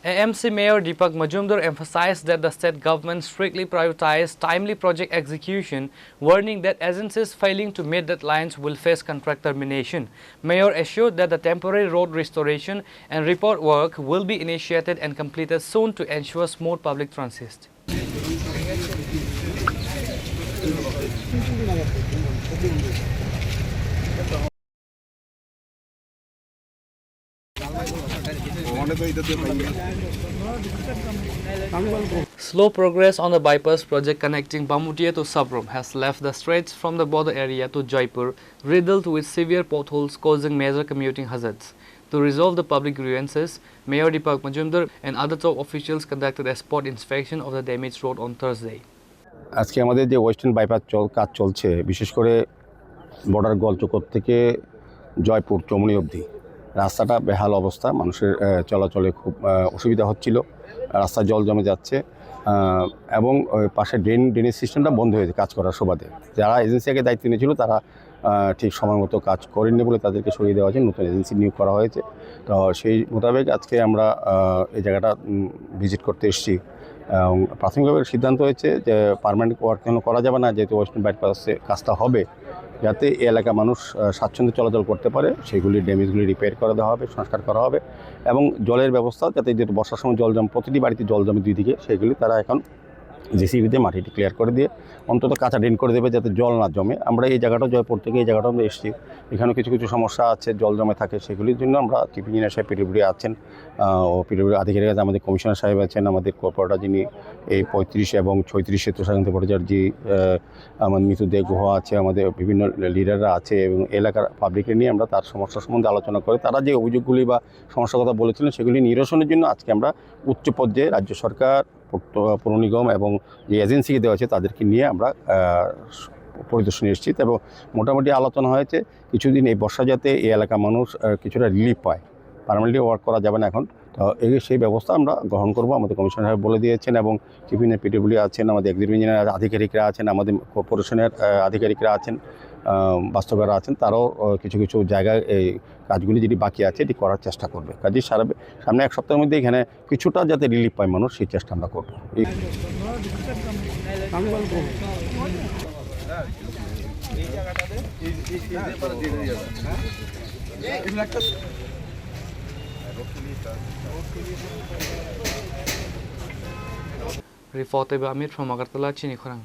AMC Mayor Deepak Majumdar emphasized that the state government strictly prioritized timely project execution, warning that agencies failing to meet deadlines will face contract termination. Mayor assured that the temporary road restoration and report work will be initiated and completed soon to ensure smooth public transit. Slow progress on the bypass project connecting Bamutiya to Sabrom has left the stretch from the border area to Jaipur riddled with severe potholes causing major commuting hazards. To resolve the public grievances, Mayor Deepak Majumdar and other top officials conducted a spot inspection of the damaged road on Thursday. আজকে আমাদের যে western bypass কাজ চলছে, বিশেষ করে border গোলচক্কর থেকে জয়পুর চমনি অবধি রাস্তাটা বেহাল অবস্থা, মানুষের চলাচলে খুব অসুবিধা হচ্ছিল, রাস্তা জল জমে যাচ্ছে এবং পাশে ড্রেনেজ সিস্টেমটা বন্ধ হয়েছে কাজ করার সুবাদে। যারা এজেন্সিকে দায়িত্ব নিয়েছিল তারা ঠিক সময় মতো কাজ করেননি বলে তাদেরকে সরিয়ে দেওয়া হয়েছে, নতুন এজেন্সি নিয়োগ করা হয়েছে। তো সেই মোতাবেক আজকে আমরা এই জায়গাটা ভিজিট করতে এসেছি। প্রাথমিকভাবে সিদ্ধান্ত হয়েছে যে পার্মানেন্ট ওয়ার্ক করা যাবে না, যেহেতু ওয়েস্টার্ন বাইপাসে কাজটা হবে, যাতে এই এলাকা মানুষ স্বাচ্ছন্দ্যে চলাচল করতে পারে সেগুলি ড্যামেজগুলি রিপেয়ার করে দেওয়া হবে, সংস্কার করা হবে এবং জলের ব্যবস্থা যাতে যেহেতু বর্ষার সময় জল জমে, প্রতিটি বাড়িতে জল জমে দুই দিকে, সেগুলি তারা এখন জেসিবি দিয়ে মাটিটি ক্লিয়ার করে দিয়ে অন্তত কাঁচা ড্রেন করে দেবে যাতে জল না জমে। আমরা এই জায়গাটা জয়পুর থেকে এই জায়গাটা আমরা এসেছি, এখানেও কিছু কিছু সমস্যা আছে, জল জমে থাকে, সেগুলির জন্য আমরা চিফ ইঞ্জিনিয়ার সাহেব পিডব্লিউডি আছেন ও পিডব্লিউডি আধিকারিক আছে, আমাদের কমিশনার সাহেব আছেন, আমাদের কর্পোরেটর যিনি এই 35 এবং 36 তুষারকান্ত ভট্টাচার্য জি, আমাদের মিতু দে গুহ আছে, আমাদের বিভিন্ন লিডাররা আছে এবং এলাকার পাবলিককে নিয়ে আমরা তার সমস্যা সম্বন্ধে আলোচনা করে তারা যে অভিযোগগুলি বা সমস্যার কথা বলেছিলেন সেগুলি নিরসনের জন্য আজকে আমরা উচ্চ পর্যায়ে রাজ্য সরকার, পৌর নিগম এবং যে এজেন্সিকে দেওয়া আছে তাদেরকে নিয়ে আমরা পরিদর্শনে এসেছি এবং মোটামুটি আলোচনা হয়েছে কিছুদিন এই বর্ষা যাতে এই এলাকার মানুষ কিছুটা রিলিফ পায়। পার্মানেন্টলি ওয়ার্ক করা যাবে না এখন, তো সেই ব্যবস্থা আমরা গ্রহণ করব। আমাদের কমিশনার সাহেব বলে দিয়েছেন এবং চিফ ইঞ্জিনিয়ার পিডব্লিউডি আছেন, আমাদের এক্সিকিউটিভ ইঞ্জিনিয়ার আধিকারিকরা আছেন, আমাদের কর্পোরেশনের আধিকারিকরা আছেন, বাস্তবরা আছেন, তারাও কিছু কিছু জায়গায় এই কাজগুলি যেটি বাকি আছে এটি করার চেষ্টা করবে। কাজেই সামনে এক সপ্তাহের মধ্যে এখানে কিছুটা যাতে রিলিফ পায় মানুষ সেই চেষ্টা আমরা করবো। Report by Amir from Agartala, Chini Khurang.